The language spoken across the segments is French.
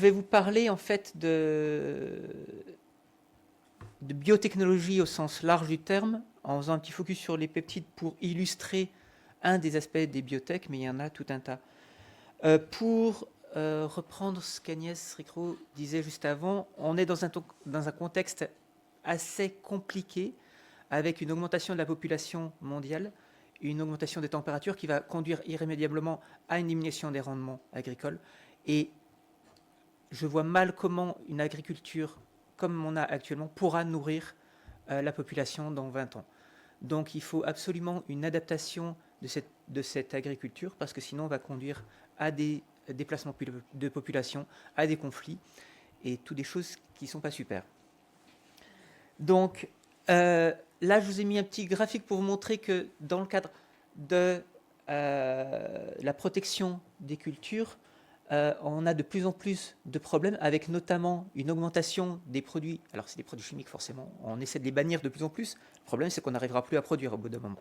vais vous parler en fait de biotechnologie au sens large du terme, en faisant un petit focus sur les peptides pour illustrer un des aspects des biotech, mais il y en a tout un tas. Pour reprendre ce qu'Agnès Ricro disait juste avant, on est dans un contexte assez compliqué, avec une augmentation de la population mondiale, une augmentation des températures qui va conduire irrémédiablement à une diminution des rendements agricoles. Et je vois mal comment une agriculture comme on a actuellement pourra nourrir la population dans 20 ans. Donc il faut absolument une adaptation de cette agriculture, parce que sinon on va conduire à des déplacements de population, à des conflits, et toutes des choses qui ne sont pas super. Donc là, je vous ai mis un petit graphique pour vous montrer que dans le cadre de la protection des cultures, on a de plus en plus de problèmes, avec notamment une augmentation des produits. Alors c'est des produits chimiques forcément, on essaie de les bannir de plus en plus. Le problème, c'est qu'on n'arrivera plus à produire au bout d'un moment,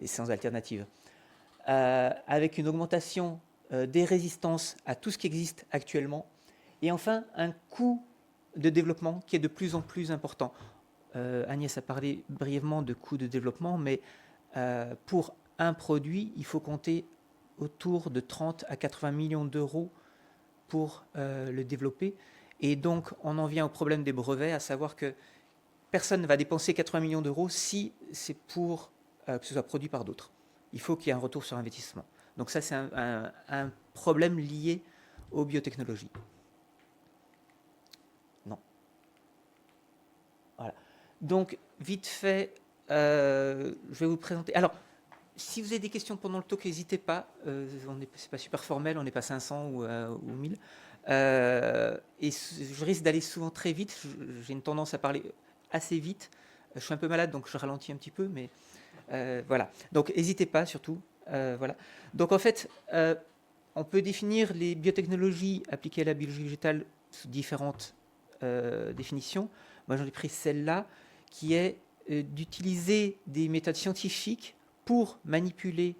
et sans alternative. Avec une augmentation des résistances à tout ce qui existe actuellement, et enfin un coût de développement qui est de plus en plus important. Agnès a parlé brièvement de coût de développement, mais pour un produit, il faut compter autour de 30 à 80 millions d'euros pour le développer. Et donc, on en vient au problème des brevets, à savoir que personne ne va dépenser 80 millions d'euros si c'est pour que ce soit produit par d'autres. Il faut qu'il y ait un retour sur investissement. Donc ça, c'est un problème lié aux biotechnologies. Non. Voilà. Donc, vite fait, je vais vous présenter. Alors, si vous avez des questions pendant le talk, n'hésitez pas. C'est pas super formel, on n'est pas 500 ou 1000. Et je risque d'aller souvent très vite. J'ai une tendance à parler assez vite. Je suis un peu malade, donc je ralentis un petit peu, mais voilà. Donc, n'hésitez pas, surtout. Voilà. Donc, en fait, on peut définir les biotechnologies appliquées à la biologie végétale sous différentes définitions. Moi, j'en ai pris celle-là, qui est d'utiliser des méthodes scientifiques pour manipuler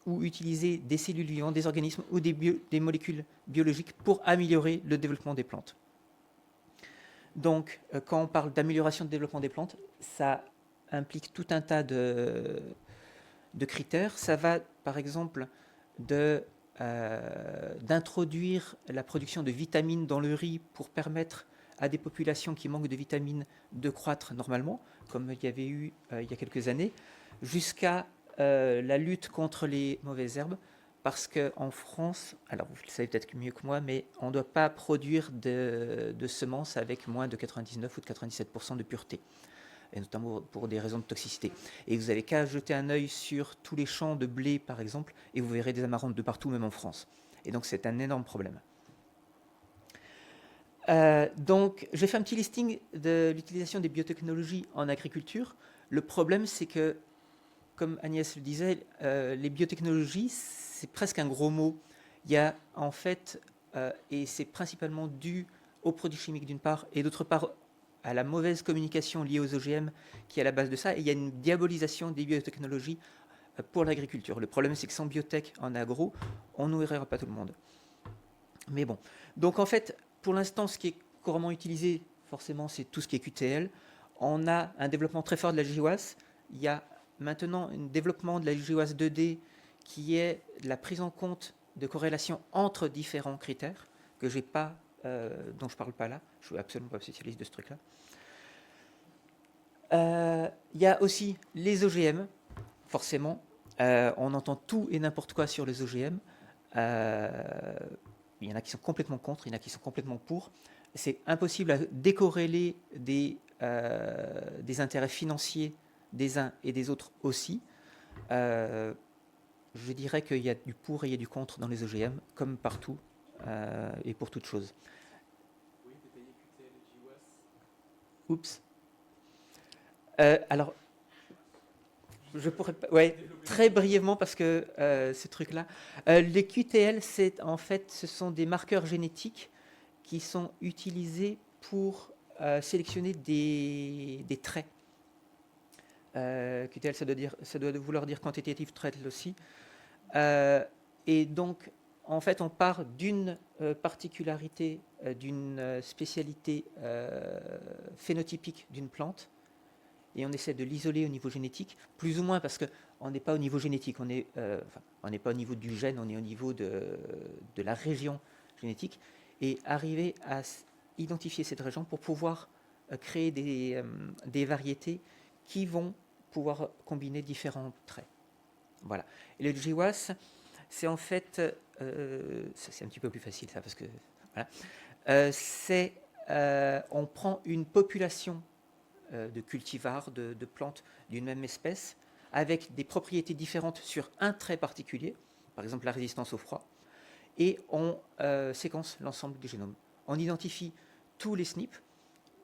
ou utiliser des cellules vivantes, des organismes ou des molécules biologiques pour améliorer le développement des plantes. Donc, quand on parle d'amélioration de développement des plantes, ça implique tout un tas de critères. Ça va, par exemple, d'introduire la production de vitamines dans le riz pour permettre à des populations qui manquent de vitamines de croître normalement, comme il y avait eu il y a quelques années, jusqu'à la lutte contre les mauvaises herbes, parce qu'en France, alors vous le savez peut-être mieux que moi, mais on ne doit pas produire de semences avec moins de 99 ou de 97% de pureté, et notamment pour des raisons de toxicité. Et vous n'avez qu'à jeter un œil sur tous les champs de blé, par exemple, et vous verrez des amarantes de partout, même en France. Et donc c'est un énorme problème. Donc, j'ai fait un petit listing de l'utilisation des biotechnologies en agriculture. Le problème, c'est que, comme Agnès le disait, les biotechnologies, c'est presque un gros mot. Il y a en fait, et c'est principalement dû aux produits chimiques d'une part, et d'autre part à la mauvaise communication liée aux OGM qui est à la base de ça. Et il y a une diabolisation des biotechnologies pour l'agriculture. Le problème, c'est que sans biotech en agro, on ne nourrira pas tout le monde. Mais bon. Donc en fait, pour l'instant, ce qui est couramment utilisé, forcément, c'est tout ce qui est QTL. On a un développement très fort de la GWAS. Il y a maintenant un développement de la GWAS 2D qui est la prise en compte de corrélation entre différents critères que j'ai pas, dont je ne parle pas là. Je suis absolument pas spécialiste de ce truc-là. Il y a aussi les OGM, forcément. On entend tout et n'importe quoi sur les OGM. Il y en a qui sont complètement contre, il y en a qui sont complètement pour. C'est impossible à décorréler des intérêts financiers des uns et des autres aussi. Je dirais qu'il y a du pour et il y a du contre dans les OGM, comme partout et pour toute chose. Oui, détailler QTL et GWAS. Oups. Alors, je pourrais pas. Ouais, Développer très là-dessus. brièvement parce que ce truc-là. Les QTL, c'est en fait, ce sont des marqueurs génétiques qui sont utilisés pour sélectionner des traits. QTL, ça doit vouloir dire quantitative trait aussi. Et donc, en fait, on part d'une particularité, d'une spécialité phénotypique d'une plante, et on essaie de l'isoler au niveau génétique, plus ou moins parce qu'on n'est pas au niveau génétique, on n'est pas au niveau du gène, on est au niveau de la région génétique, et arriver à identifier cette région pour pouvoir créer des variétés qui vont pouvoir combiner différents traits. Voilà. Et le GWAS, c'est en fait, ça c'est un petit peu plus facile ça, parce que voilà, on prend une population de cultivars, de plantes d'une même espèce, avec des propriétés différentes sur un trait particulier, par exemple la résistance au froid, et on séquence l'ensemble du génome. On identifie tous les SNP,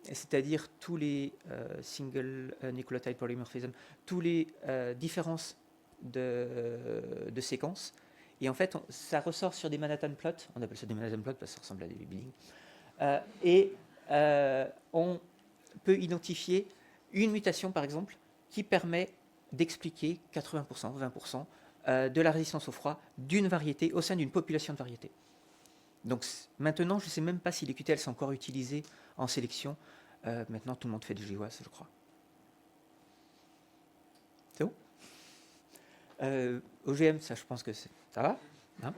c'est-à-dire tous les single nucleotide polymorphism, tous les différences de séquences. Et en fait, ça ressort sur des Manhattan plots. On appelle ça des Manhattan plots parce que ça ressemble à des buildings. On peut identifier une mutation, par exemple, qui permet d'expliquer 80%, 20% de la résistance au froid d'une variété au sein d'une population de variétés. Donc maintenant, je ne sais même pas si les QTL sont encore utilisés en sélection. Maintenant, tout le monde fait du GWAS, je crois. C'est bon? OGM, ça, je pense que ça va. Hein,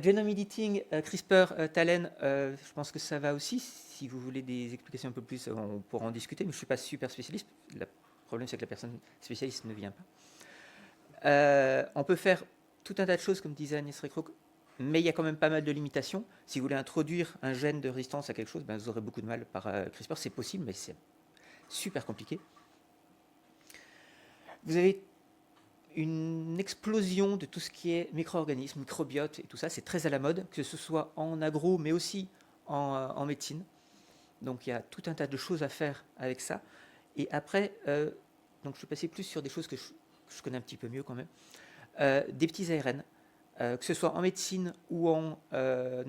genome editing, CRISPR, TALEN, je pense que ça va aussi. Si vous voulez des explications un peu plus, on pourra en discuter, mais je ne suis pas super spécialiste. Le problème, c'est que la personne spécialiste ne vient pas. On peut faire tout un tas de choses, comme disait Agnès Recroc, mais il y a quand même pas mal de limitations. Si vous voulez introduire un gène de résistance à quelque chose, ben, vous aurez beaucoup de mal par CRISPR. C'est possible, mais c'est super compliqué. Vous avez une explosion de tout ce qui est micro-organismes, microbiote et tout ça. C'est très à la mode, que ce soit en agro, mais aussi en médecine. Donc il y a tout un tas de choses à faire avec ça. Et après, donc je vais passer plus sur des choses que je connais un petit peu mieux quand même. Des petits ARN. Que ce soit en médecine ou en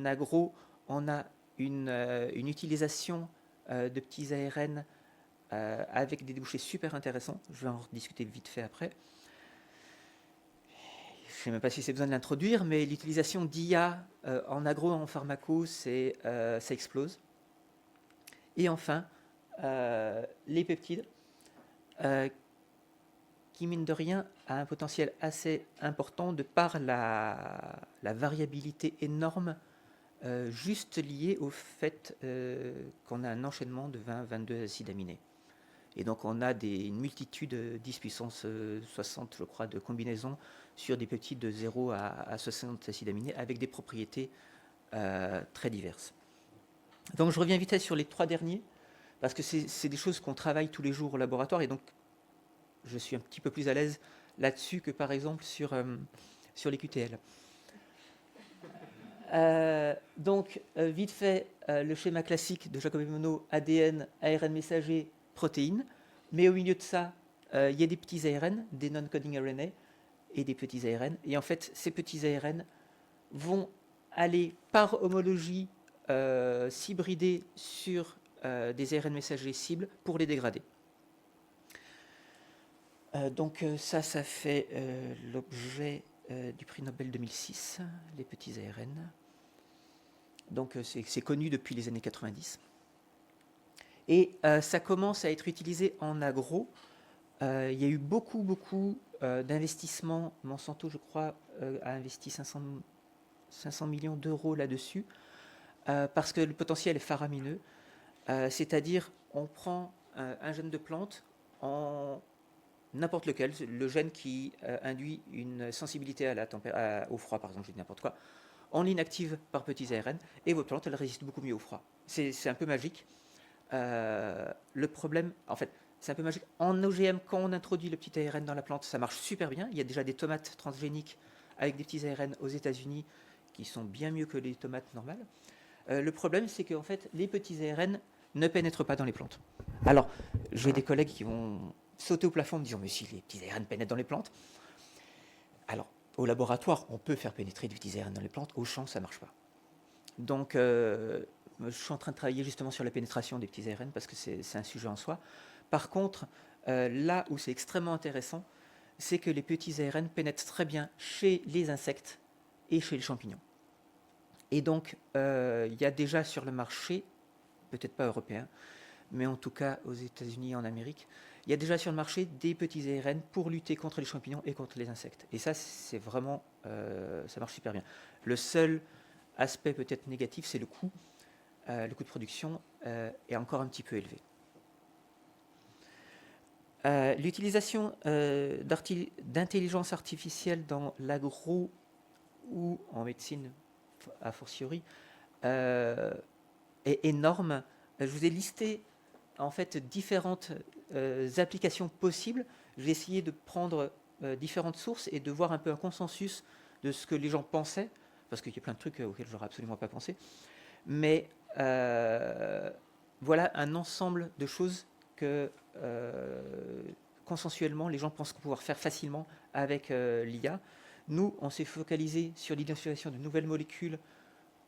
agro, on a une utilisation de petits ARN avec des débouchés super intéressants. Je vais en discuter vite fait après. Je ne sais même pas si c'est besoin de l'introduire, mais l'utilisation d'IA en agro, en pharmaco, ça explose. Et enfin, les peptides, qui, mine de rien, a un potentiel assez important de par la variabilité énorme, juste liée au fait qu'on a un enchaînement de 20-22 acides aminés. Et donc on a une multitude, 10 puissance 60, je crois, de combinaisons sur des peptides de 0 à 60 acides aminés avec des propriétés très diverses. Donc je reviens vite sur les 3 derniers, parce que c'est des choses qu'on travaille tous les jours au laboratoire, et donc je suis un petit peu plus à l'aise là-dessus que par exemple sur les QTL. Donc, vite fait, le schéma classique de Jacobi-Monod, ADN, ARN messager, protéines. Mais au milieu de ça, il y a des petits ARN, des non-coding RNA, et des petits ARN. Et en fait, ces petits ARN vont aller par homologie s'hybrider sur des ARN messagers cibles pour les dégrader. Donc ça fait l'objet du prix Nobel 2006, les petits ARN. Donc c'est connu depuis les années 90. Et ça commence à être utilisé en agro. Il y a eu beaucoup d'investissements. Monsanto, je crois, a investi 500 millions d'euros là-dessus, parce que le potentiel est faramineux. C'est-à-dire, on prend un gène de plante en n'importe lequel, le gène qui induit une sensibilité au froid, par exemple, je dis n'importe quoi, on l'inactive par petits ARN, et votre plante, elle résiste beaucoup mieux au froid. C'est un peu magique. Le problème, en fait, c'est un peu magique. En OGM, quand on introduit le petit ARN dans la plante, ça marche super bien. Il y a déjà des tomates transgéniques avec des petits ARN aux États-Unis qui sont bien mieux que les tomates normales. Le problème, c'est qu'en fait, les petits ARN ne pénètrent pas dans les plantes. Alors, j'ai des collègues qui vont sauter au plafond en me disant « Mais si, les petits ARN pénètrent dans les plantes !» Alors, au laboratoire, on peut faire pénétrer des petits ARN dans les plantes. Au champ, ça ne marche pas. Donc, je suis en train de travailler justement sur la pénétration des petits ARN parce que c'est un sujet en soi. Par contre, là où c'est extrêmement intéressant, c'est que les petits ARN pénètrent très bien chez les insectes et chez les champignons. Et donc, il y a déjà sur le marché, peut-être pas européen, mais en tout cas aux États-Unis et en Amérique, il y a déjà sur le marché des petits ARN pour lutter contre les champignons et contre les insectes. Et ça, c'est vraiment, ça marche super bien. Le seul aspect peut-être négatif, c'est le coût. Le coût de production est encore un petit peu élevé. L'utilisation d'intelligence artificielle dans l'agro ou en médecine, a fortiori, est énorme. Je vous ai listé en fait différentes applications possibles. Je vais essayer de prendre différentes sources et de voir un peu un consensus de ce que les gens pensaient, parce qu'il y a plein de trucs auxquels je n'aurais absolument pas pensé. Mais voilà un ensemble de choses que consensuellement les gens pensent pouvoir faire facilement avec l'IA. Nous, on s'est focalisé sur l'identification de nouvelles molécules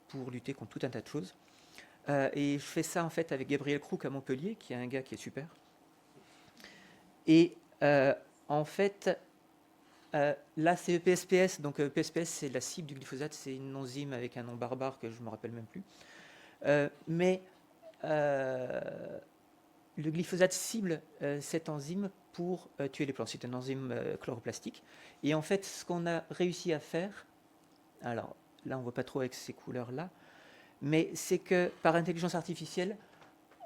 pour lutter contre tout un tas de choses. Et je fais ça en fait avec Gabriel Crook à Montpellier, qui est un gars qui est super. Et en fait, là c'est PSPS. Donc PSPS, c'est la cible du glyphosate. C'est une enzyme avec un nom barbare que je ne me rappelle même plus. Mais le glyphosate cible cette enzyme pour tuer les plantes. C'est une enzyme chloroplastique. Et en fait, ce qu'on a réussi à faire, alors là on ne voit pas trop avec ces couleurs-là, mais c'est que par intelligence artificielle,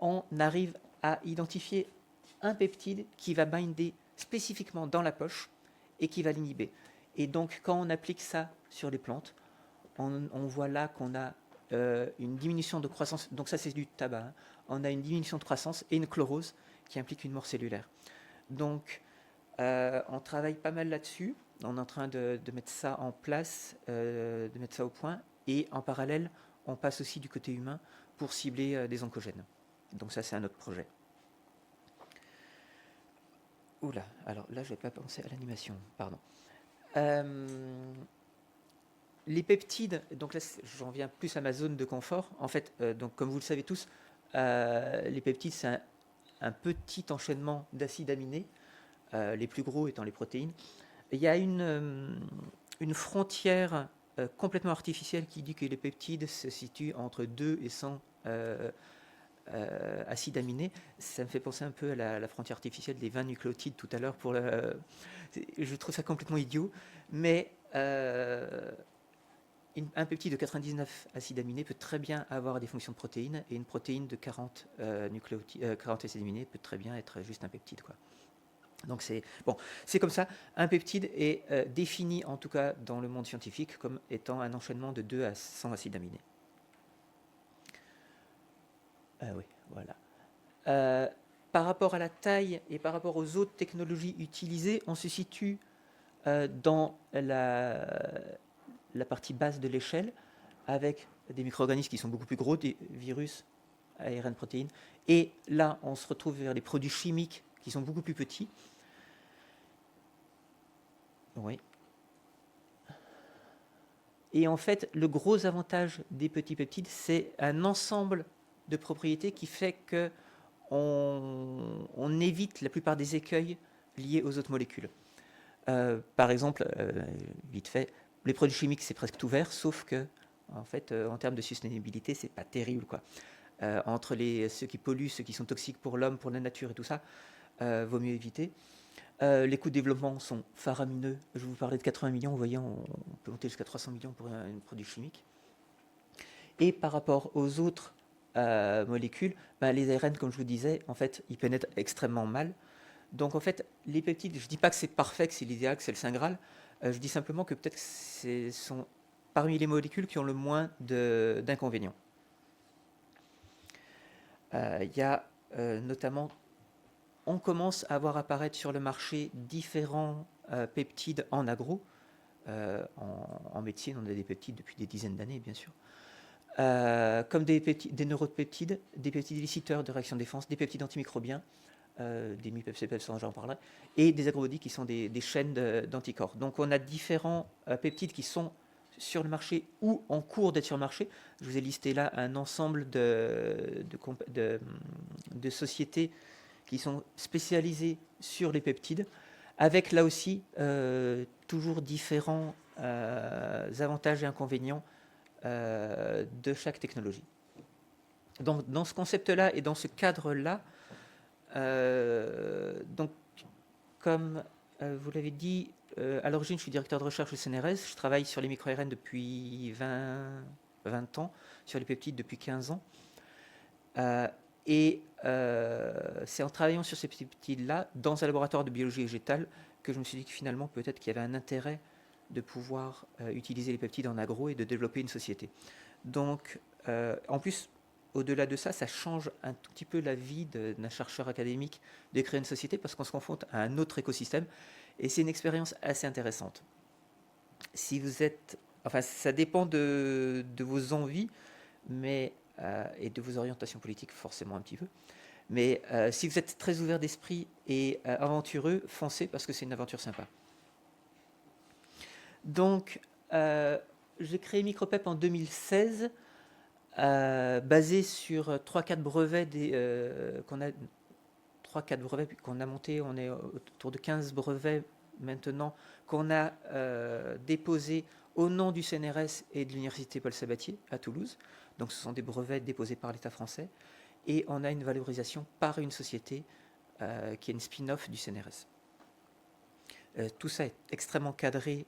on arrive à identifier un peptide qui va binder spécifiquement dans la poche et qui va l'inhiber. Et donc quand on applique ça sur les plantes, on voit là qu'on a une diminution de croissance, donc ça c'est du tabac, hein. On a une diminution de croissance et une chlorose qui implique une mort cellulaire. Donc on travaille pas mal là-dessus, on est en train de mettre ça en place, de mettre ça au point, et en parallèle on passe aussi du côté humain pour cibler des oncogènes. Donc ça c'est un autre projet. Oula, alors là je n'ai pas pensé à l'animation, pardon. Les peptides, donc là j'en viens plus à ma zone de confort. En fait, donc comme vous le savez tous, les peptides c'est un petit enchaînement d'acides aminés, les plus gros étant les protéines. Il y a une frontière complètement artificielle qui dit que les peptides se situent entre 2 et 100 acides aminés. Ça me fait penser un peu à la frontière artificielle des 20 nucléotides tout à l'heure. Je trouve ça complètement idiot, mais un peptide de 99 acides aminés peut très bien avoir des fonctions de protéines, et une protéine de 40 acides aminés peut très bien être juste un peptide, quoi. Donc c'est comme ça. Un peptide est défini, en tout cas dans le monde scientifique, comme étant un enchaînement de 2 à 100 acides aminés. Oui, voilà. Par rapport à la taille et par rapport aux autres technologies utilisées, on se situe dans la partie basse de l'échelle, avec des micro-organismes qui sont beaucoup plus gros, des virus, ARN, protéines. Et là, on se retrouve vers les produits chimiques qui sont beaucoup plus petits. Oui. Et en fait, le gros avantage des petits peptides, c'est un ensemble de propriétés qui fait que on évite la plupart des écueils liés aux autres molécules. Par exemple, vite fait, les produits chimiques, c'est presque tout vert, sauf que, en fait, en termes de sustainabilité, c'est pas terrible, quoi. Entre ceux qui polluent, ceux qui sont toxiques pour l'homme, pour la nature et tout ça, vaut mieux éviter. Les coûts de développement sont faramineux. Je vous parlais de 80 millions, vous voyez, on peut monter jusqu'à 300 millions pour un produit chimique. Et par rapport aux autres molécules, les ARN, comme je vous disais, en fait, ils pénètrent extrêmement mal. Donc en fait, les peptides, je ne dis pas que c'est parfait, que c'est l'idéal, que c'est le Saint Graal. Je dis simplement que peut-être que ce sont parmi les molécules qui ont le moins d'inconvénients. Il y a notamment, on commence à voir apparaître sur le marché différents peptides en agro. En médecine, on a des peptides depuis des dizaines d'années, bien sûr. Comme des neuropeptides, des peptides éliciteur de réaction de défense, des peptides antimicrobiens, des MIPFCPF, j'en parlerai, et des agrobodies qui sont des chaînes d'anticorps. Donc on a différents peptides qui sont sur le marché ou en cours d'être sur le marché. Je vous ai listé là un ensemble de sociétés qui sont spécialisées sur les peptides, avec là aussi toujours différents avantages et inconvénients de chaque technologie. Donc, dans ce concept-là et dans ce cadre-là, donc, comme vous l'avez dit, à l'origine, je suis directeur de recherche au CNRS. Je travaille sur les micro-ARN depuis 20 ans, sur les peptides depuis 15 ans. Et c'est en travaillant sur ces peptides-là, dans un laboratoire de biologie végétale, que je me suis dit que finalement, peut-être qu'il y avait un intérêt de pouvoir utiliser les peptides en agro et de développer une société. Donc, en plus, au-delà de ça, ça change un tout petit peu la vie d'un chercheur académique de créer une société parce qu'on se confronte à un autre écosystème et c'est une expérience assez intéressante. Si vous êtes, enfin, ça dépend de vos envies, mais et de vos orientations politiques forcément un petit peu. Mais si vous êtes très ouvert d'esprit et aventureux, foncez parce que c'est une aventure sympa. Donc, j'ai créé Micropep en 2016, basé sur 3-4 brevets qu'on a. 3-4 brevets qu'on a montés. On est autour de 15 brevets maintenant qu'on a déposés au nom du CNRS et de l'Université Paul Sabatier à Toulouse. Donc ce sont des brevets déposés par l'État français. Et on a une valorisation par une société qui est une spin-off du CNRS. Tout ça est extrêmement cadré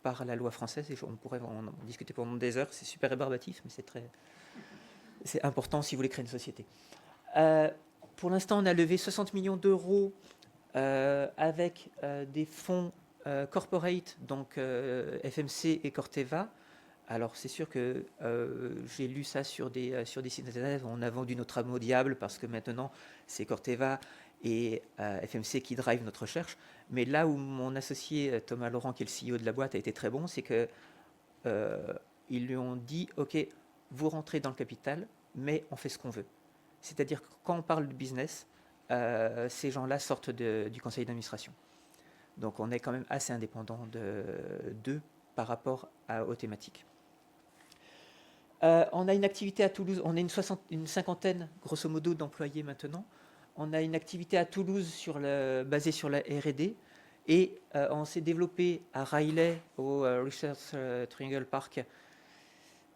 par la loi française et on pourrait en discuter pendant des heures. C'est super rébarbatif, mais c'est important si vous voulez créer une société. Pour l'instant, on a levé 60 millions d'euros avec des fonds corporate, donc FMC et Corteva. Alors, c'est sûr que j'ai lu ça sur des sites internet. On a vendu notre âme au diable parce que maintenant, c'est Corteva et FMC qui drive notre recherche. Mais là où mon associé Thomas Laurent, qui est le CEO de la boîte, a été très bon, c'est que ils lui ont dit, OK, vous rentrez dans le capital, mais on fait ce qu'on veut. C'est-à-dire que quand on parle de business, ces gens-là sortent du conseil d'administration. Donc on est quand même assez indépendant d'eux par rapport aux thématiques. On a une activité à Toulouse, on est une cinquantaine, grosso modo, d'employés maintenant. On a une activité à Toulouse basée sur la R&D et on s'est développé à Riley, au Research Triangle Park.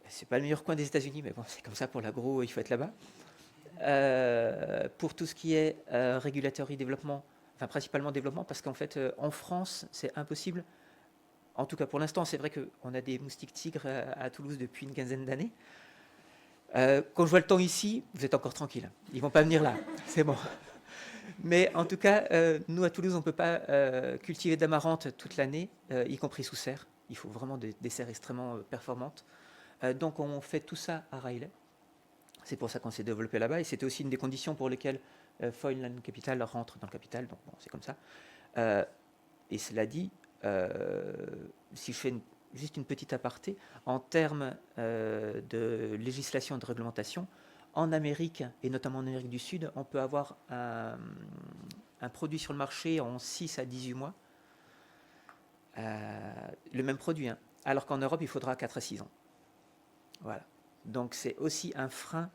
C'est pas le meilleur coin des États-Unis, mais bon, c'est comme ça pour l'agro, il faut être là-bas. Pour tout ce qui est regulatory développement, enfin principalement développement, parce qu'en fait, en France, c'est impossible. En tout cas, pour l'instant, c'est vrai qu'on a des moustiques tigres à Toulouse depuis une quinzaine d'années. Quand je vois le temps ici, vous êtes encore tranquille. Ils vont pas venir là, c'est bon. Mais en tout cas, nous à Toulouse, on ne peut pas cultiver d'amarante toute l'année, y compris sous serre. Il faut vraiment des serres extrêmement performantes. Donc on fait tout ça à Riley. C'est pour ça qu'on s'est développé là-bas. Et c'était aussi une des conditions pour lesquelles Foyland Capital rentre dans le capital. Donc bon, c'est comme ça. Et cela dit, si je fais juste une petite aparté, en termes de législation et de réglementation, en Amérique, et notamment en Amérique du Sud, on peut avoir un produit sur le marché en 6 à 18 mois. Le même produit, hein, alors qu'en Europe, il faudra 4 à 6 ans. Voilà. Donc c'est aussi un frein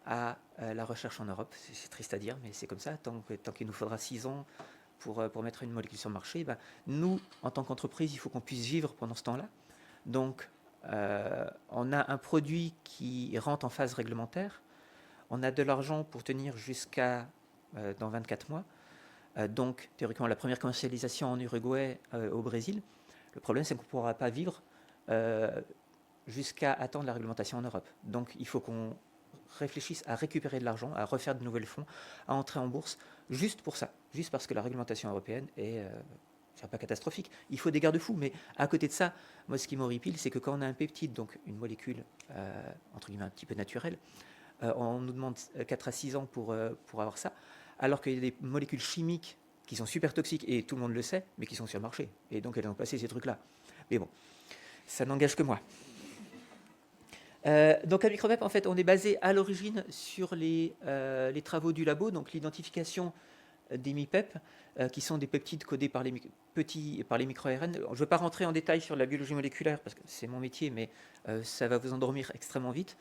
à la recherche en Europe. C'est triste à dire, mais c'est comme ça. Tant qu'il nous faudra 6 ans pour mettre une molécule sur le marché, ben, nous, en tant qu'entreprise, il faut qu'on puisse vivre pendant ce temps-là. Donc, on a un produit qui rentre en phase réglementaire. On a de l'argent pour tenir jusqu'à dans 24 mois. Donc, théoriquement, la première commercialisation en Uruguay, au Brésil. Le problème, c'est qu'on ne pourra pas vivre jusqu'à attendre la réglementation en Europe. Donc, il faut qu'on réfléchissent à récupérer de l'argent, à refaire de nouvelles fonds, à entrer en bourse, juste pour ça, juste parce que la réglementation européenne est pas catastrophique. Il faut des garde-fous, mais à côté de ça, moi ce qui m'horripile, c'est que quand on a un peptide, donc une molécule entre guillemets un petit peu naturelle, on nous demande 4 à 6 ans pour avoir ça, alors qu'il y a des molécules chimiques qui sont super toxiques, et tout le monde le sait, mais qui sont sur le marché. Et donc elles ont passé ces trucs-là. Mais bon, ça n'engage que moi. Donc à Micropep, en fait, on est basé à l'origine sur les travaux du labo, donc l'identification des MIPEP, qui sont des peptides codés par les micro-ARN. Je ne veux pas rentrer en détail sur la biologie moléculaire, parce que c'est mon métier, mais ça va vous endormir extrêmement vite.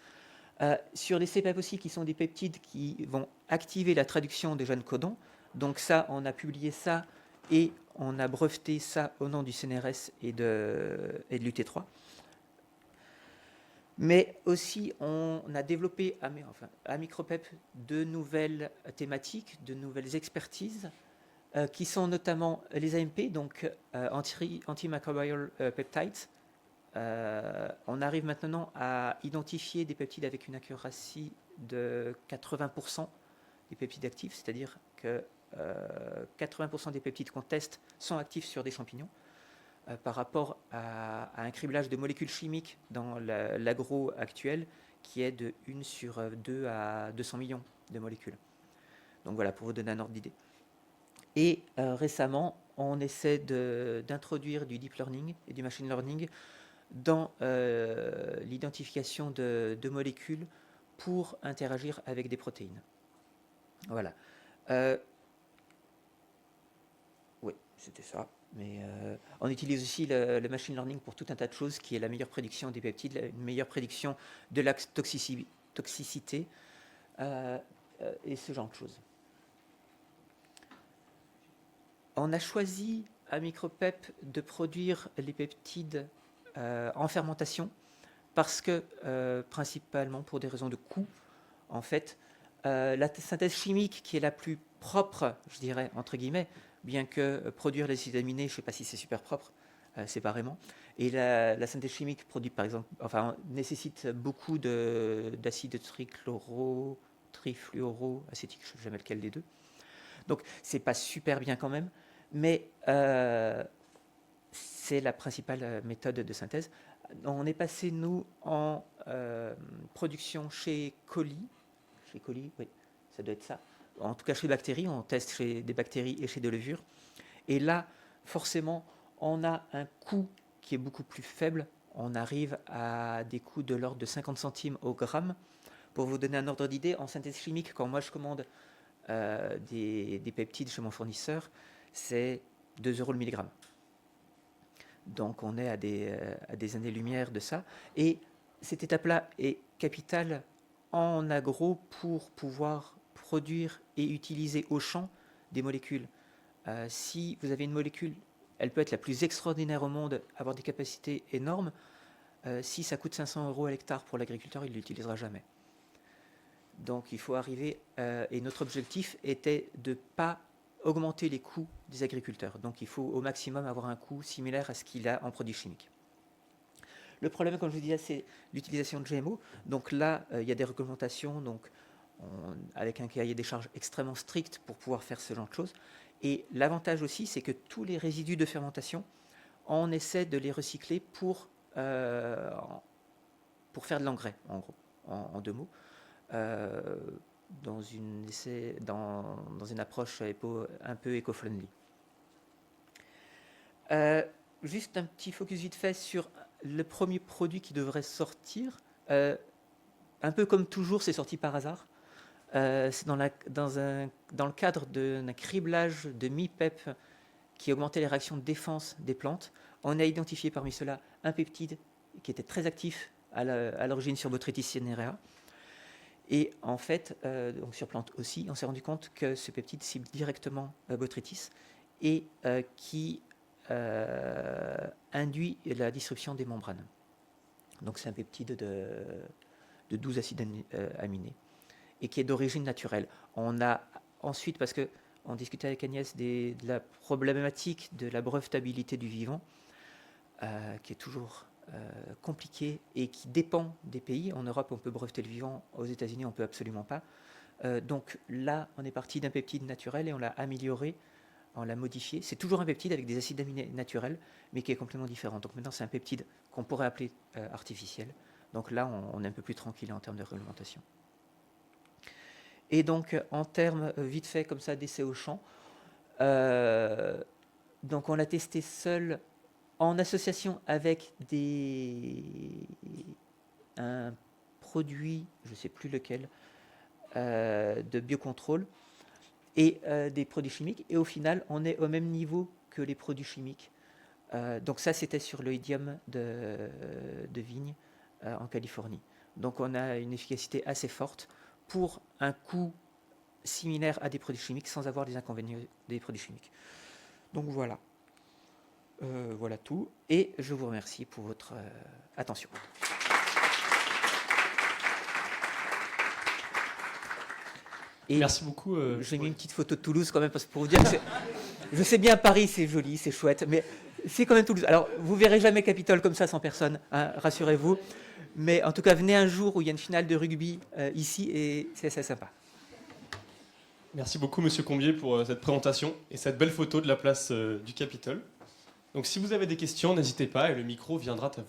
Sur les CPEP aussi, qui sont des peptides qui vont activer la traduction des gènes codants. Donc ça, on a publié ça, et on a breveté ça au nom du CNRS et de l'UT3. Mais aussi, on a développé à Micropep de nouvelles thématiques, de nouvelles expertises, qui sont notamment les AMP, donc antimicrobial peptides. On arrive maintenant à identifier des peptides avec une accuracy de 80% des peptides actifs, c'est-à-dire que 80% des peptides qu'on teste sont actifs sur des champignons. Par rapport à un criblage de molécules chimiques dans l'agro actuel qui est de 1 sur 2 à 200 millions de molécules. Donc voilà, pour vous donner un ordre d'idée. Et récemment, on essaie d'introduire du deep learning et du machine learning dans l'identification de molécules pour interagir avec des protéines. Voilà. Oui, c'était ça. Mais on utilise aussi le machine learning pour tout un tas de choses, qui est la meilleure prédiction des peptides, une meilleure prédiction de la toxicité et ce genre de choses. On a choisi à Micropep de produire les peptides en fermentation parce que, principalement pour des raisons de coût, en fait, la synthèse chimique qui est la plus propre, je dirais, entre guillemets, bien que produire les acides aminés, je ne sais pas si c'est super propre, séparément. Et la synthèse chimique produit, par exemple, nécessite beaucoup d'acide trifluoroacétique, je ne sais jamais lequel des deux. Donc, c'est pas super bien quand même, mais c'est la principale méthode de synthèse. On est passé, nous, en production chez Coli. Chez Coli, oui, ça doit être ça. En tout cas, chez bactéries, on teste chez des bactéries et chez des levures. Et là, forcément, on a un coût qui est beaucoup plus faible. On arrive à des coûts de l'ordre de 50 centimes au gramme. Pour vous donner un ordre d'idée, en synthèse chimique, quand moi je commande des peptides chez mon fournisseur, c'est 2 euros le milligramme. Donc on est à des années-lumière de ça. Et cette étape-là est capitale en agro pour pouvoir produire et utiliser au champ des molécules. Si vous avez une molécule, elle peut être la plus extraordinaire au monde, avoir des capacités énormes. Si ça coûte 500 euros à l'hectare pour l'agriculteur, il ne l'utilisera jamais. Donc il faut arriver, et notre objectif était de ne pas augmenter les coûts des agriculteurs. Donc il faut au maximum avoir un coût similaire à ce qu'il a en produits chimiques. Le problème, comme je vous disais, c'est l'utilisation de GMO. Donc là, il y a des réglementations, avec un cahier des charges extrêmement strict pour pouvoir faire ce genre de choses. Et l'avantage aussi, c'est que tous les résidus de fermentation, on essaie de les recycler pour faire de l'engrais, en gros, en 2 mots. Dans une approche un peu éco-friendly. Juste un petit focus vite fait sur le premier produit qui devrait sortir. Un peu comme toujours, c'est sorti par hasard. C'est dans le cadre d'un criblage de MIPEP qui augmentait les réactions de défense des plantes. On a identifié parmi ceux-là un peptide qui était très actif à l'origine sur Botrytis cinerea. Et en fait, donc sur plante aussi, on s'est rendu compte que ce peptide cible directement Botrytis et qui induit la disruption des membranes. Donc c'est un peptide de 12 acides aminés et qui est d'origine naturelle. On a ensuite, parce qu'on discutait avec Agnès de la problématique de la brevetabilité du vivant, qui est toujours compliqué et qui dépend des pays. En Europe, on peut breveter le vivant, aux États-Unis, on ne peut absolument pas. Donc là, on est parti d'un peptide naturel et on l'a amélioré, on l'a modifié. C'est toujours un peptide avec des acides aminés naturels, mais qui est complètement différent. Donc maintenant, c'est un peptide qu'on pourrait appeler artificiel. Donc là, on est un peu plus tranquille en termes de réglementation. Et donc, en termes vite fait comme ça d'essai au champ, donc on l'a testé seul en association avec un produit, je ne sais plus lequel, de biocontrôle et des produits chimiques. Et au final, on est au même niveau que les produits chimiques. Donc ça, c'était sur l'oïdium de vigne en Californie. Donc on a une efficacité assez forte pour un coût similaire à des produits chimiques sans avoir les inconvénients des produits chimiques. Donc voilà. Voilà tout. Et je vous remercie pour votre attention. Et Merci beaucoup. j'ai mis une petite photo de Toulouse quand même, parce que pour vous dire que je sais bien Paris, c'est joli, c'est chouette, mais c'est quand même Toulouse. Alors, vous verrez jamais Capitole comme ça sans personne, hein, rassurez-vous. Mais en tout cas, venez un jour où il y a une finale de rugby ici, et c'est assez sympa. Merci beaucoup, Monsieur Combier, pour cette présentation et cette belle photo de la place du Capitole. Donc, si vous avez des questions, n'hésitez pas et le micro viendra à vous.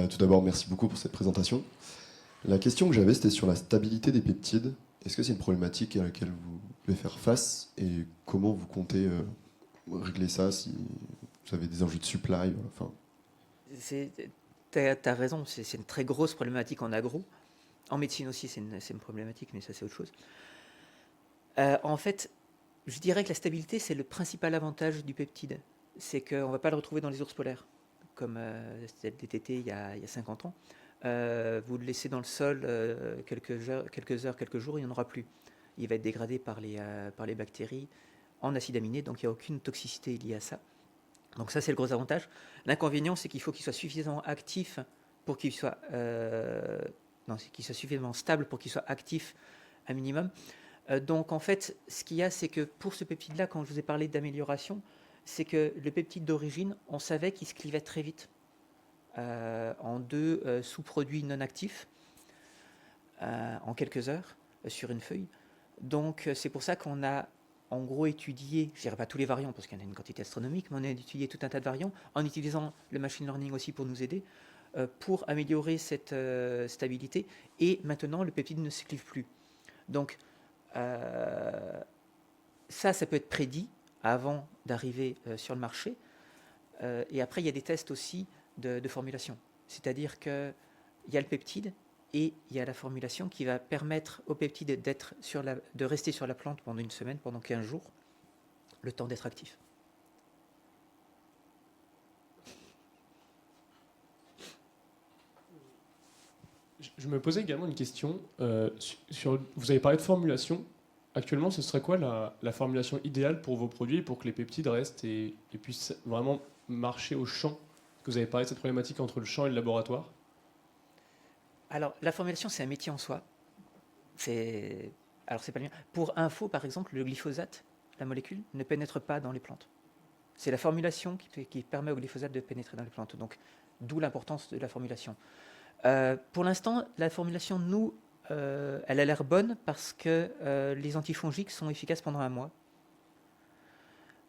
Tout d'abord, merci beaucoup pour cette présentation. La question que j'avais, c'était sur la stabilité des peptides. Est-ce que c'est une problématique à laquelle vous devez faire face et comment vous comptez régler ça si vous avez des enjeux de supply enfin... Tu as raison, c'est une très grosse problématique en agro. En médecine aussi, c'est une problématique, mais ça, c'est autre chose. En fait, je dirais que la stabilité, c'est le principal avantage du peptide. C'est qu'on ne va pas le retrouver dans les ours polaires, comme c'était le DTT il y a 50 ans. Vous le laissez dans le sol quelques heures, quelques jours, il n'y en aura plus. Il va être dégradé par les bactéries en acide aminé, donc il n'y a aucune toxicité liée à ça. Donc ça, c'est le gros avantage. L'inconvénient, c'est qu'il faut qu'il soit suffisamment actif pour qu'il soit... qu'il soit suffisamment stable pour qu'il soit actif un minimum. Donc en fait, ce qu'il y a, c'est que pour ce peptide-là, quand je vous ai parlé d'amélioration, c'est que le peptide d'origine, on savait qu'il se clivait très vite en deux sous-produits non actifs en quelques heures sur une feuille. Donc c'est pour ça qu'on a en gros étudié, je ne dirais pas tous les variants parce qu'il y en a une quantité astronomique, mais on a étudié tout un tas de variants en utilisant le machine learning aussi pour nous aider, pour améliorer cette stabilité. Et maintenant, le peptide ne se clive plus. Donc ça peut être prédit avant d'arriver sur le marché. Et après, il y a des tests aussi de formulation. C'est-à-dire qu'il y a le peptide et il y a la formulation qui va permettre au peptide de rester sur la plante pendant une semaine, pendant 15 jours, le temps d'être actif. Je me posais également une question. Vous avez parlé de formulation. Actuellement, ce serait quoi la formulation idéale pour vos produits pour que les peptides restent et puissent vraiment marcher au champ? Parce que vous avez parlé de cette problématique entre le champ et le laboratoire. Alors, la formulation, c'est un métier en soi. Alors, c'est pas le mien. Pour info, par exemple, le glyphosate, la molécule, ne pénètre pas dans les plantes. C'est la formulation qui permet au glyphosate de pénétrer dans les plantes. Donc, d'où l'importance de la formulation. Pour l'instant, la formulation, nous, elle a l'air bonne parce que les antifongiques sont efficaces pendant 1 mois.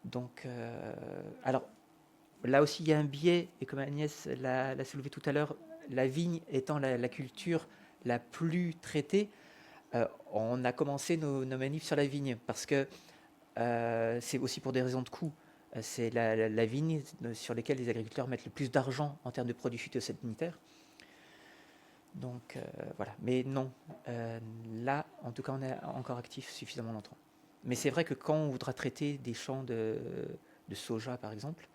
Donc, alors, là aussi, il y a un biais, et comme Agnès l'a soulevé tout à l'heure, la vigne étant la culture la plus traitée, on a commencé nos manifs sur la vigne parce que c'est aussi pour des raisons de coût. C'est la vigne sur laquelle les agriculteurs mettent le plus d'argent en termes de produits phytosanitaires. Donc voilà, mais non, là, en tout cas, on est encore actif suffisamment longtemps. Mais c'est vrai que quand on voudra traiter des champs de soja, par exemple,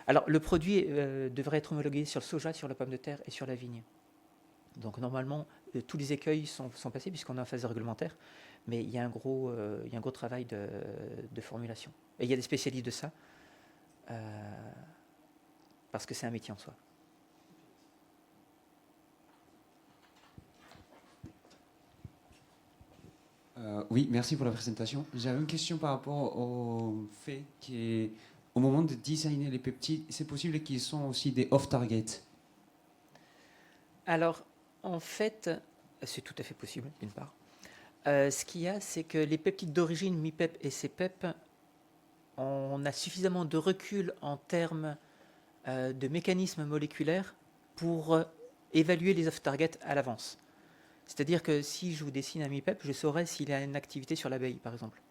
alors le produit devrait être homologué sur le soja, sur la pomme de terre et sur la vigne. Donc normalement, tous les écueils sont passés puisqu'on est en phase réglementaire, mais il y a un gros travail de formulation. Et il y a des spécialistes de ça, parce que c'est un métier en soi. Oui, merci pour la présentation. J'avais une question par rapport au fait qu'au moment de designer les peptides, c'est possible qu'ils sont aussi des off-target. Alors, en fait, c'est tout à fait possible, d'une part. Ce qu'il y a, c'est que les peptides d'origine, MiPep et CPEP, on a suffisamment de recul en termes de mécanismes moléculaires pour évaluer les off-target à l'avance. C'est-à-dire que si je vous dessine un MiPep, je saurais s'il a une activité sur l'abeille, par exemple.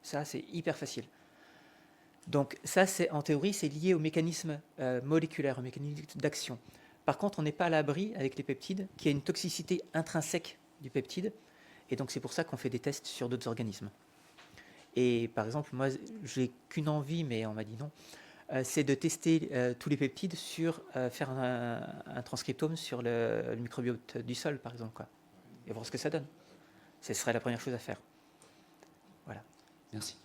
Ça, c'est hyper facile. Donc ça, en théorie, c'est lié au mécanisme moléculaire, au mécanisme d'action. Par contre, on n'est pas à l'abri avec les peptides, qu'il y a une toxicité intrinsèque du peptide, et donc c'est pour ça qu'on fait des tests sur d'autres organismes. Et par exemple, moi, j'ai qu'une envie, mais on m'a dit non, c'est de tester tous les peptides sur faire un transcriptome sur le microbiote du sol, par exemple, quoi, et voir ce que ça donne. Ce serait la première chose à faire. Voilà. Merci.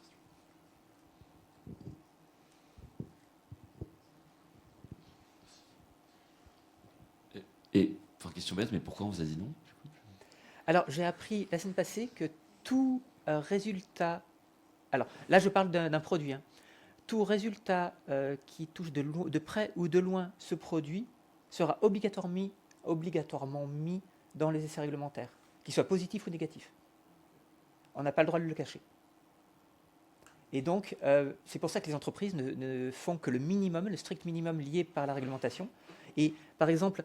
Et, enfin, question bête, mais pourquoi on vous a dit non? Alors, j'ai appris la semaine passée que tout résultat... Alors, là, je parle d'un produit. Hein. Tout résultat qui touche de près ou de loin ce produit sera obligatoirement mis dans les essais réglementaires, qu'il soit positif ou négatif. On n'a pas le droit de le cacher. Et donc, c'est pour ça que les entreprises ne font que le minimum, le strict minimum lié par la réglementation. Et par exemple,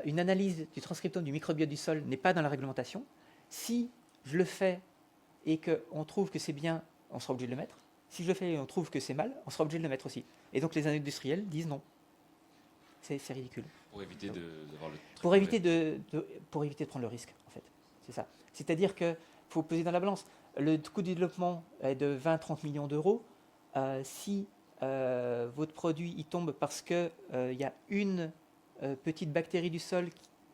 une analyse du transcriptome du microbiote du sol n'est pas dans la réglementation. Si je le fais et qu'on trouve que c'est bien, on sera obligé de le mettre. Si je le fais et on trouve que c'est mal, on sera obligé de le mettre aussi. Et donc les industriels disent non. C'est ridicule. Pour éviter d'avoir le... Pour éviter de prendre le risque, en fait. C'est ça. C'est-à-dire qu'il faut peser dans la balance. Le coût de développement est de 20-30 millions d'euros. Si votre produit il tombe parce qu'il y a une petite bactérie du sol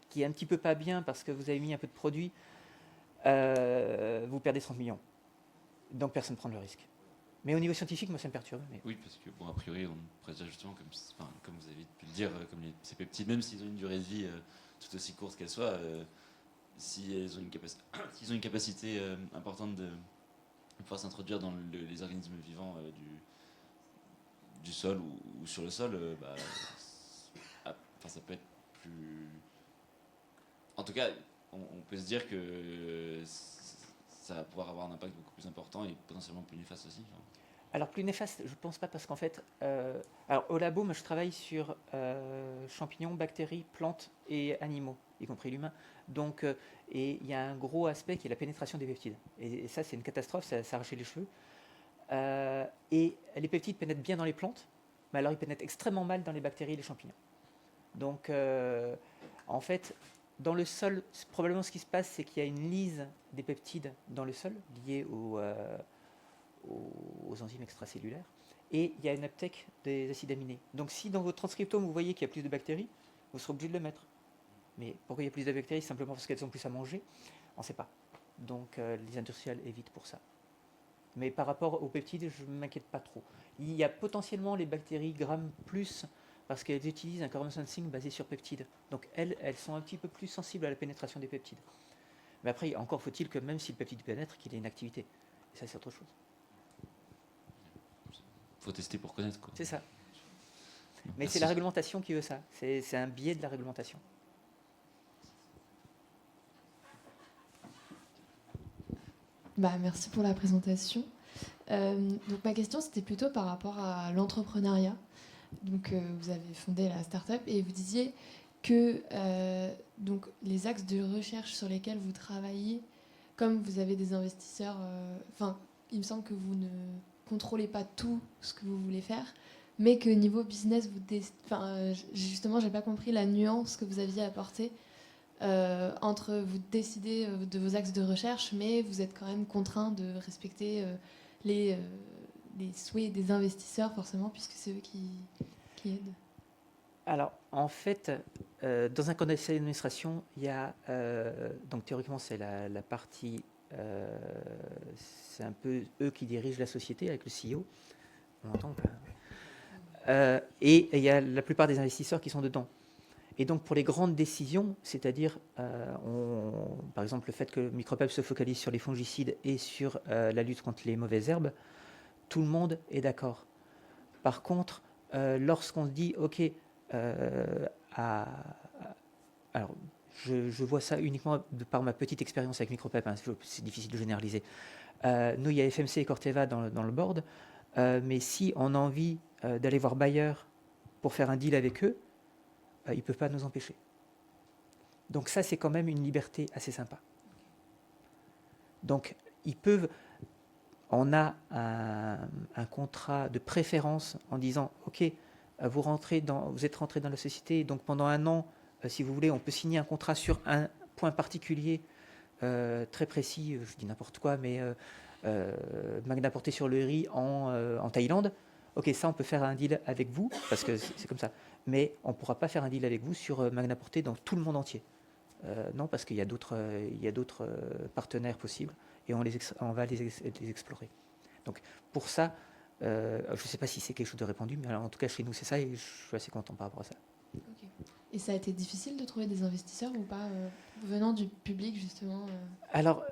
qui est un petit peu pas bien parce que vous avez mis un peu de produit, vous perdez 30 millions. Donc personne ne prend le risque. Mais au niveau scientifique, moi ça me perturbe. Mais... Oui, parce que bon, a priori, on pourrait dire justement, comme vous avez pu le dire, comme ces peptides, même s'ils ont une durée de vie tout aussi courte qu'elle soit, s'ils ont une capacité importante de pouvoir s'introduire dans les organismes vivants du sol ou sur le sol, ça peut être plus... En tout cas, on peut se dire que ça va pouvoir avoir un impact beaucoup plus important et potentiellement plus néfaste aussi. Alors plus néfaste, je pense pas, parce qu'en fait, alors au labo, moi je travaille sur champignons, bactéries, plantes et animaux, y compris l'humain. Donc, et il y a un gros aspect qui est la pénétration des peptides. Et ça, c'est une catastrophe, ça arrache les cheveux. Et les peptides pénètrent bien dans les plantes, mais alors ils pénètrent extrêmement mal dans les bactéries et les champignons. Donc, en fait, dans le sol, probablement ce qui se passe, c'est qu'il y a une lyse des peptides dans le sol liée aux enzymes extracellulaires, et il y a une uptake des acides aminés. Donc si dans votre transcriptome vous voyez qu'il y a plus de bactéries, vous serez obligé de le mettre. Mais pourquoi il y a plus de bactéries? Simplement parce qu'elles ont plus à manger? On ne sait pas. Donc les industriels évitent pour ça. Mais par rapport aux peptides, je ne m'inquiète pas trop. Il y a potentiellement les bactéries Gram plus, parce qu'elles utilisent un carbon sensing basé sur peptides. Donc elles sont un petit peu plus sensibles à la pénétration des peptides. Mais après, encore faut-il que même si le peptide pénètre, qu'il ait une activité. Et ça, c'est autre chose. Faut tester pour connaître, quoi. C'est ça. Mais Merci. c'est la réglementation qui veut ça. C'est un biais de la réglementation. Merci pour la présentation. Donc ma question, c'était plutôt par rapport à l'entrepreneuriat. Donc vous avez fondé la start-up et vous disiez que donc, les axes de recherche sur lesquels vous travaillez, comme vous avez des investisseurs, il me semble que vous ne contrôlez pas tout ce que vous voulez faire, mais que niveau business, justement, j'ai pas compris la nuance que vous aviez apportée entre vous décidez de vos axes de recherche, mais vous êtes quand même contraint de respecter les souhaits des investisseurs, forcément, puisque c'est eux qui aident. Alors, en fait, dans un conseil d'administration, il y a, donc théoriquement, c'est la partie, c'est un peu eux qui dirigent la société avec le CEO. On entend pas. Et il y a la plupart des investisseurs qui sont dedans. Et donc, pour les grandes décisions, c'est-à-dire, par exemple, le fait que Micropep se focalise sur les fongicides et sur la lutte contre les mauvaises herbes, tout le monde est d'accord. Par contre, lorsqu'on se dit, OK, alors, je vois ça uniquement par ma petite expérience avec Micropep, hein, c'est difficile de généraliser. Nous, il y a FMC et Corteva dans le board, mais si on a envie d'aller voir Bayer pour faire un deal avec eux, ils ne peuvent pas nous empêcher. Donc ça, c'est quand même une liberté assez sympa. Donc, ils peuvent... On a un contrat de préférence en disant, OK, vous êtes rentré dans la société, donc pendant un an, si vous voulez, on peut signer un contrat sur un point particulier, très précis, je dis n'importe quoi, mais McNa porté sur le riz en Thaïlande. ok, ça on peut faire un deal avec vous, parce que c'est comme ça, mais on ne pourra pas faire un deal avec vous sur Magna Porté dans tout le monde entier. Non, parce qu'il y a d'autres partenaires possibles, et on va les explorer. Donc pour ça, je ne sais pas si c'est quelque chose de répandu, mais alors, en tout cas chez nous c'est ça, et je suis assez content par rapport à ça. Ok. Et ça a été difficile de trouver des investisseurs ou pas, venant du public justement Alors,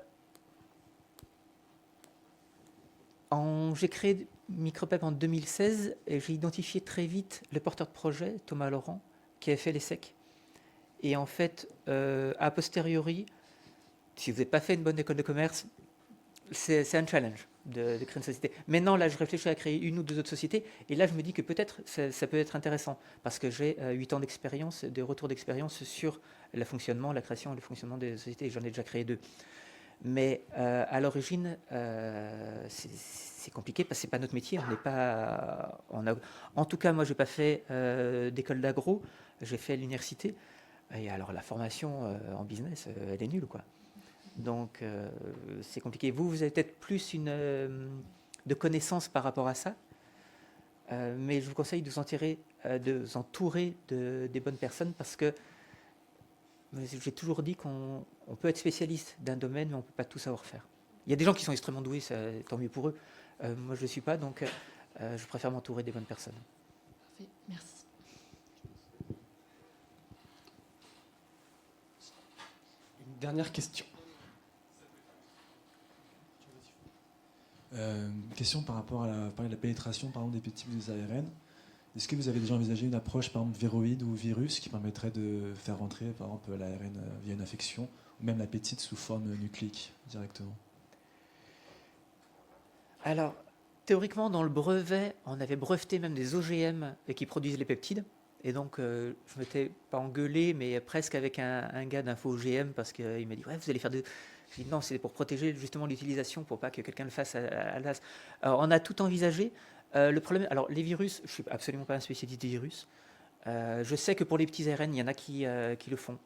j'ai créé Micropep en 2016 et j'ai identifié très vite le porteur de projet, Thomas Laurent, qui avait fait l'ESSEC. Et en fait, a posteriori, si vous n'avez pas fait une bonne école de commerce, c'est un challenge de créer une société. Maintenant, là, je réfléchis à créer une ou deux autres sociétés. Et là, je me dis que peut-être ça peut être intéressant parce que j'ai 8 ans d'expérience, de retour d'expérience sur le fonctionnement, la création et le fonctionnement des sociétés. Et j'en ai déjà créé 2. Mais à l'origine, c'est compliqué parce que c'est pas notre métier. En tout cas, moi, j'ai pas fait d'école d'agro. J'ai fait l'université. Et alors, la formation en business, elle est nulle, quoi. Donc, c'est compliqué. Vous avez peut-être plus de connaissances par rapport à ça. Mais je vous conseille de vous entourer des bonnes personnes parce que j'ai toujours dit qu'on peut être spécialiste d'un domaine, mais on ne peut pas tout savoir faire. Il y a des gens qui sont extrêmement doués, tant mieux pour eux. Moi, je ne le suis pas, donc je préfère m'entourer des bonnes personnes. Parfait, merci. Une dernière question. Une question par rapport à la pénétration par exemple, des peptides des ARN. Est-ce que vous avez déjà envisagé une approche par exemple viroïde ou virus qui permettrait de faire rentrer par exemple l'ARN via une infection ou même la peptide sous forme nucléique directement? Alors, théoriquement, dans le brevet, on avait breveté même des OGM qui produisent les peptides. Et donc, je ne m'étais pas engueulé, mais presque avec un gars d'Info OGM parce qu'il m'a dit « Ouais, vous allez faire des... » Je dis non, c'est pour protéger justement l'utilisation, pour pas que quelqu'un le fasse à l'as. Alors, on a tout envisagé. Le problème, alors les virus, je suis absolument pas un spécialiste des virus. Je sais que pour les petits ARN, il y en a qui le font.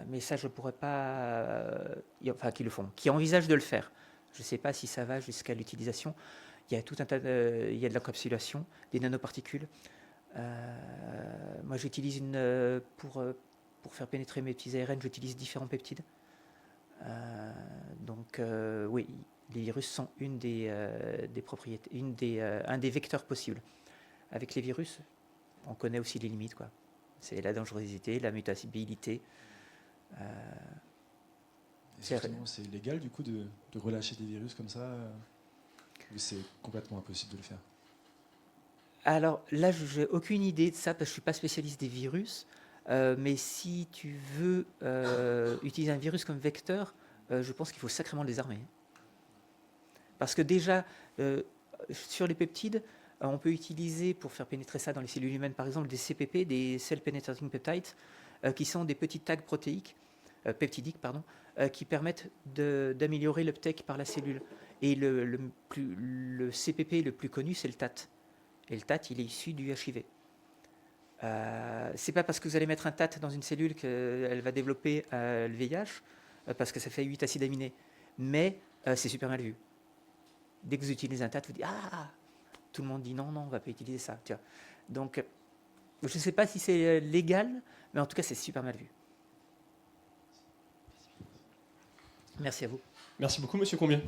Mais ça, je pourrais pas. Enfin, qui le font, qui envisagent de le faire. Je ne sais pas si ça va jusqu'à l'utilisation. Il y a tout un tas il y a de l'encapsulation, des nanoparticules. Moi, j'utilise pour faire pénétrer mes petits ARN, j'utilise différents peptides. Donc oui, les virus sont une des propriétés, un des vecteurs possibles. Avec les virus, on connaît aussi les limites, quoi. C'est la dangerosité, la mutabilité. C'est légal du coup de relâcher des virus comme ça ou c'est complètement impossible de le faire? Alors là, je n'ai aucune idée de ça parce que je ne suis pas spécialiste des virus. Mais si tu veux utiliser un virus comme vecteur, je pense qu'il faut sacrément le désarmer. Parce que déjà, sur les peptides, on peut utiliser, pour faire pénétrer ça dans les cellules humaines, par exemple, des CPP, des Cell Penetrating Peptides, qui sont des petits tags protéiques, peptidiques, pardon, qui permettent d'améliorer l'uptake par la cellule. Et le CPP le plus connu, c'est le TAT. Et le TAT, il est issu du HIV. C'est pas parce que vous allez mettre un TAT dans une cellule qu'elle va développer le VIH, parce que ça fait 8 acides aminés. Mais c'est super mal vu. Dès que vous utilisez un TAT, vous dites « Ah !» Tout le monde dit « Non, on ne va pas utiliser ça. » Tu vois. Donc, je ne sais pas si c'est légal, mais en tout cas, c'est super mal vu. Merci à vous. Merci beaucoup, monsieur Combier.